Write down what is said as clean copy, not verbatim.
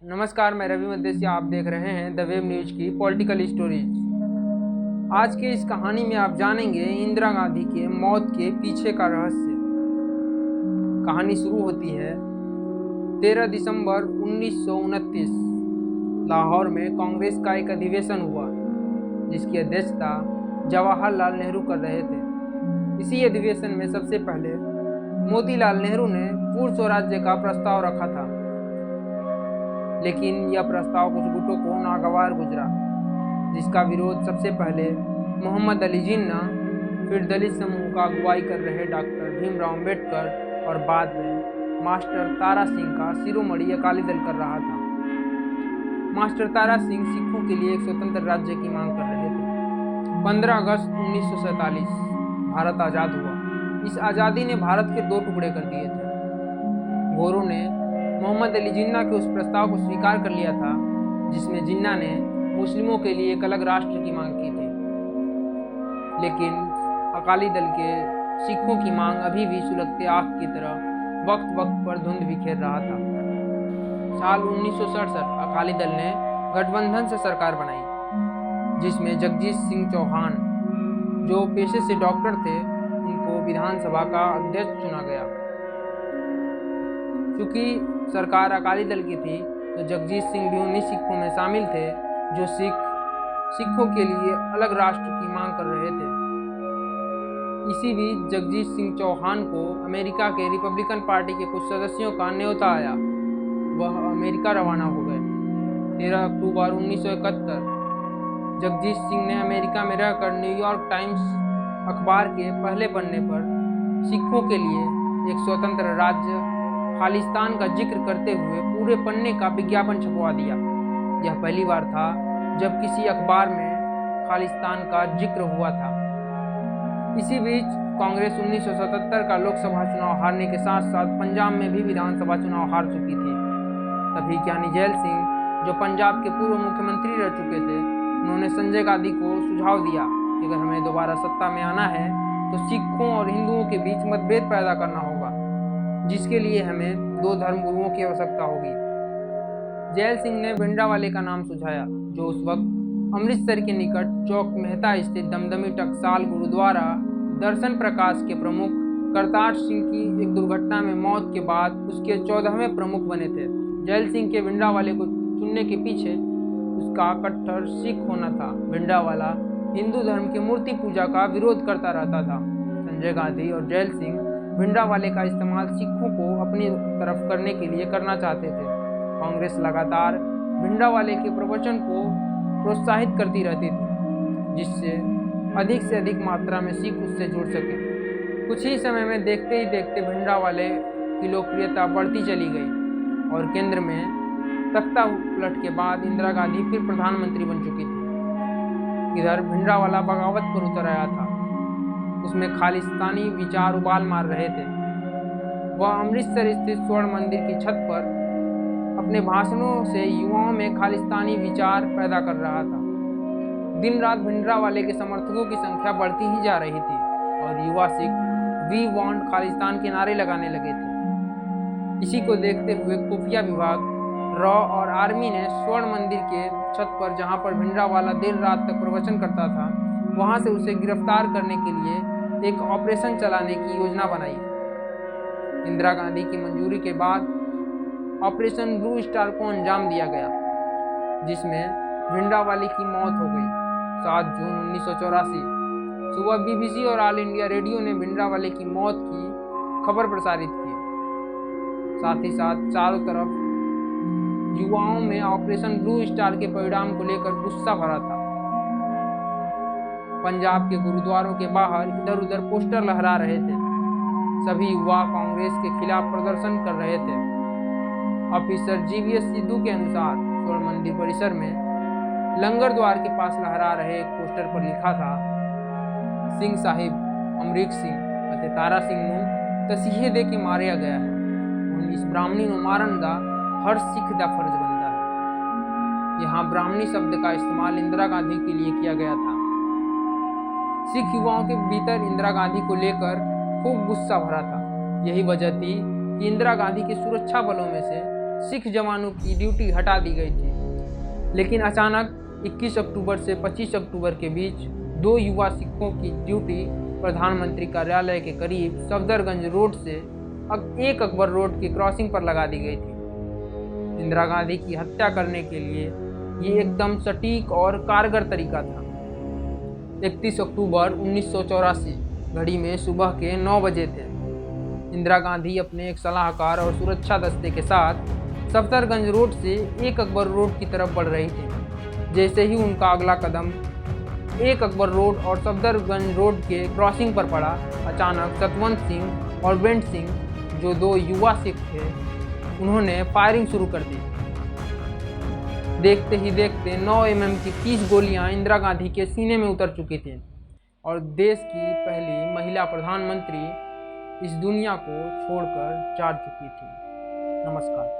नमस्कार, मैं रवि मद्देसी। आप देख रहे हैं द वेब न्यूज की पॉलिटिकल स्टोरीज। आज के इस कहानी में आप जानेंगे इंदिरा गांधी के मौत के पीछे का रहस्य। कहानी शुरू होती है 13 दिसंबर 1929। लाहौर में कांग्रेस का एक अधिवेशन हुआ जिसकी अध्यक्षता जवाहरलाल नेहरू कर रहे थे। इसी अधिवेशन में सबसे पहले मोतीलाल नेहरू ने पूर्ण स्वराज्य का प्रस्ताव रखा था, लेकिन यह प्रस्ताव कुछ गुटों को नागवार गुजरा, जिसका विरोध सबसे पहले मोहम्मद अली जिन्ना, फिर दलित समूह का अगुवाई कर रहे डॉक्टर भीमराव अंबेडकर और बाद में मास्टर तारा सिंह का शिरोमणि अकाली दल कर रहा था। मास्टर तारा सिंह सिखों के लिए एक स्वतंत्र राज्य की मांग कर रहे थे। 15 अगस्त 1947 भारत आज़ाद हुआ। इस आज़ादी ने भारत के दो टुकड़े कर दिए थे। गोरों ने मोहम्मद अली जिन्ना के उस प्रस्ताव को स्वीकार कर लिया था जिसमें जिन्ना ने मुस्लिमों के लिए एक अलग राष्ट्र की मांग की थी, लेकिन अकाली दल के सिखों की मांग अभी भी सुलगते आग की तरह वक्त वक्त पर धुंध बिखेर रहा था। साल 1967 अकाली दल ने गठबंधन से सरकार बनाई, जिसमें जगजीत सिंह चौहान, जो पेशे से डॉक्टर थे, उनको विधानसभा का अध्यक्ष चुना गया। चूँकि सरकार अकाली दल की थी, तो जगजीत सिंह भी उन्हीं सिखों में शामिल थे जो सिखों के लिए अलग राष्ट्र की मांग कर रहे थे। इसी बीच जगजीत सिंह चौहान को अमेरिका के रिपब्लिकन पार्टी के कुछ सदस्यों का न्योता आया। वह अमेरिका रवाना हो गए। 13 अक्टूबर 1971 जगजीत सिंह ने अमेरिका में रहकर न्यूयॉर्क टाइम्स अखबार के पहले पन्ने पर सिखों के लिए एक स्वतंत्र राज्य खालिस्तान का जिक्र करते हुए पूरे पन्ने का विज्ञापन छपवा दिया। यह पहली बार था जब किसी अखबार में खालिस्तान का जिक्र हुआ था। इसी बीच कांग्रेस 1977 का लोकसभा चुनाव हारने के साथ साथ पंजाब में भी विधानसभा चुनाव हार चुकी थी। तभी ज्ञानी जैल सिंह, जो पंजाब के पूर्व मुख्यमंत्री रह चुके थे, उन्होंने संजय गांधी को सुझाव दिया कि अगर हमें दोबारा सत्ता में आना है तो सिखों और हिंदुओं के बीच मतभेद पैदा करना होगा, जिसके लिए हमें दो धर्मगुरुओं की आवश्यकता होगी। जैल सिंह ने भिंडरावाले का नाम सुझाया, जो उस वक्त अमृतसर के निकट चौक मेहता स्थित दमदमी टकसाल गुरुद्वारा दर्शन प्रकाश के प्रमुख करतार सिंह की एक दुर्घटना में मौत के बाद उसके 14वें प्रमुख बने थे। जैल सिंह के भिंडरावाले को चुनने के पीछे उसका कट्टर सिख होना था। भिंडरावाला हिंदू धर्म की मूर्ति पूजा का विरोध करता रहता था। संजय गांधी और जैल सिंह भिंडरावाले का इस्तेमाल सिखों को अपनी तरफ करने के लिए करना चाहते थे। कांग्रेस लगातार भिंडरावाले के प्रवचन को प्रोत्साहित करती रहती थी, जिससे अधिक से अधिक मात्रा में सिख उससे जुड़ सके। कुछ ही समय में देखते ही देखते भिंडरावाले की लोकप्रियता बढ़ती चली गई और केंद्र में तख्ता उलट के बाद इंदिरा गांधी फिर प्रधानमंत्री बन चुकी थी। इधर भिंडरावाला बगावत पर उतर आया था। उसमें खालिस्तानी विचार उबाल मार रहे थे। वह अमृतसर स्थित स्वर्ण मंदिर की छत पर अपने भाषणों से युवाओं में खालिस्तानी विचार पैदा कर रहा था। दिन रात भिंडरावाले के समर्थकों की संख्या बढ़ती ही जा रही थी और युवा सिख वी वांट खालिस्तान के नारे लगाने लगे थे। इसी को देखते हुए खुफिया विभाग, रॉ और आर्मी ने स्वर्ण मंदिर के छत पर, जहां पर भिंडरावाला देर रात तक प्रवचन करता था, वहां से उसे गिरफ्तार करने के लिए एक ऑपरेशन चलाने की योजना बनाई। इंदिरा गांधी की मंजूरी के बाद ऑपरेशन ब्लू स्टार को अंजाम दिया गया, जिसमें भिंडरावाले की मौत हो गई। 7 जून 1984 सुबह बीबीसी और ऑल इंडिया रेडियो ने भिंडरावाले की मौत की खबर प्रसारित की। साथ ही साथ चारों तरफ युवाओं में ऑपरेशन ब्लू स्टार के परिणाम को लेकर गुस्सा भरा था। पंजाब के गुरुद्वारों के बाहर इधर उधर पोस्टर लहरा रहे थे। सभी युवा कांग्रेस के खिलाफ प्रदर्शन कर रहे थे। ऑफिसर जीवीएस सिद्धू के अनुसार स्वर्ण मंदिर परिसर में लंगर द्वार के पास लहरा रहे एक पोस्टर पर लिखा था, सिंह साहिब अमरीक सिंह ਅਤੇ तारा सिंह ਨੂੰ ਤਸੀਹੇ ਦੇ ਕੇ ਮਾਰਿਆ गया है। ਹੁਣ इस ब्राह्मणी ਨੂੰ मारन ਦਾ हर सिख का फर्ज बनता है। यहाँ ब्राह्मणी शब्द का इस्तेमाल इंदिरा गांधी के लिए किया गया था। सिख युवाओं के भीतर इंदिरा गांधी को लेकर खूब गुस्सा भरा था। यही वजह थी कि इंदिरा गांधी के सुरक्षा बलों में से सिख जवानों की ड्यूटी हटा दी गई थी। लेकिन अचानक 21 अक्टूबर से 25 अक्टूबर के बीच 2 युवा सिखों की ड्यूटी प्रधानमंत्री कार्यालय के करीब सफदरगंज रोड से 1 अकबर रोड की क्रॉसिंग पर लगा दी गई थी। इंदिरा गांधी की हत्या करने के लिए ये एकदम सटीक और कारगर तरीका था। 31 अक्टूबर 1984 घड़ी में सुबह के 9 बजे थे। इंदिरा गांधी अपने एक सलाहकार और सुरक्षा दस्ते के साथ सफदरगंज रोड से 1 अकबर रोड की तरफ बढ़ रही थी। जैसे ही उनका अगला कदम 1 अकबर रोड और सफदरगंज रोड के क्रॉसिंग पर पड़ा, अचानक सतवंत सिंह और बेंट सिंह, जो 2 युवा सिख थे, उन्होंने फायरिंग शुरू कर दी। देखते ही देखते 9 mm की 30 गोलियां इंदिरा गांधी के सीने में उतर चुकी थी और देश की पहली महिला प्रधानमंत्री इस दुनिया को छोड़कर जा चुकी थी। नमस्कार।